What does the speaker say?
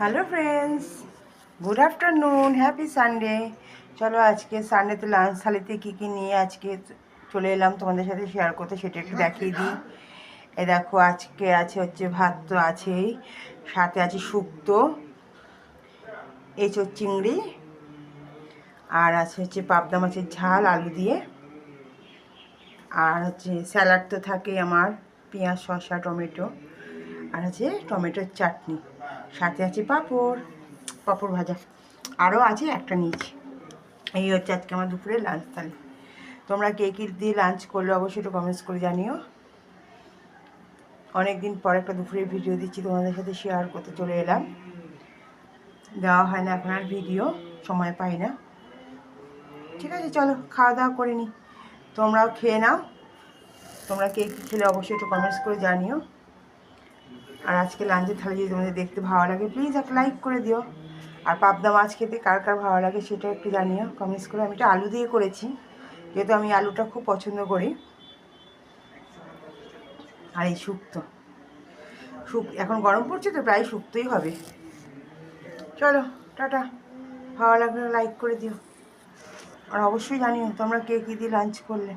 Hello friends, good afternoon, happy Sunday. চলো আজকে সানডেতে lunch থালিতে কী নিয়ে আজকে চলে এলাম তোমাদের সাথে শেয়ার করতে, সেটা একটু দেখিয়ে দিই। এ দেখো, আজকে হচ্ছে ভাত তো আছেই, সাথে আছে শুক্তো, এঁচোড় চিংড়ি, আর হচ্ছে পাবদা মাছের ঝাল আলু দিয়ে, আর হচ্ছে স্যালাড তো থাকেই আমার, পেঁয়াজ শসা টমেটো, আর আছে টমেটোর চাটনি, সাথে আছে পাঁপড় ভাজা, আরও আছে একটা নিয়েছি। এই হচ্ছে আজকে আমার দুপুরে লাঞ্চ থালি। তোমরা কে কী দিয়ে লাঞ্চ করলে অবশ্যই একটু কমেন্টস করে জানিও। অনেক দিন পর একটা দুপুরের ভিডিও দিচ্ছি, তোমাদের সাথে শেয়ার করতে চলে এলাম। দেওয়া হয় না এখন আর ভিডিও, সময় পাই না। ঠিক আছে, চলো খাওয়া দাওয়া করে নিই, তোমরাও খেয়ে নাও। তোমরা কে কী খেলে অবশ্যই একটু কমেন্টস করে জানিও। আর আজকে লাঞ্চের থালি যদি তোমাদের দেখতে ভালো লাগে, প্লিজ একটা লাইক করে দিও। আর পাবদা মাছ খেতে কার কার ভালো লাগে সেটা একটু জানিও কমেন্টস করে। আমি এটা আলু দিয়ে করেছি, যেহেতু আমি আলুটা খুব পছন্দ করি। আর এই শুক্তো এখন গরম পড়ছে তো প্রায় শুক্তোই হবে। চলো টাটা, ভালো লাগলে লাইক করে দিও। আর অবশ্যই জানিও তোমরা কে কী দিয়ে লাঞ্চ করলে।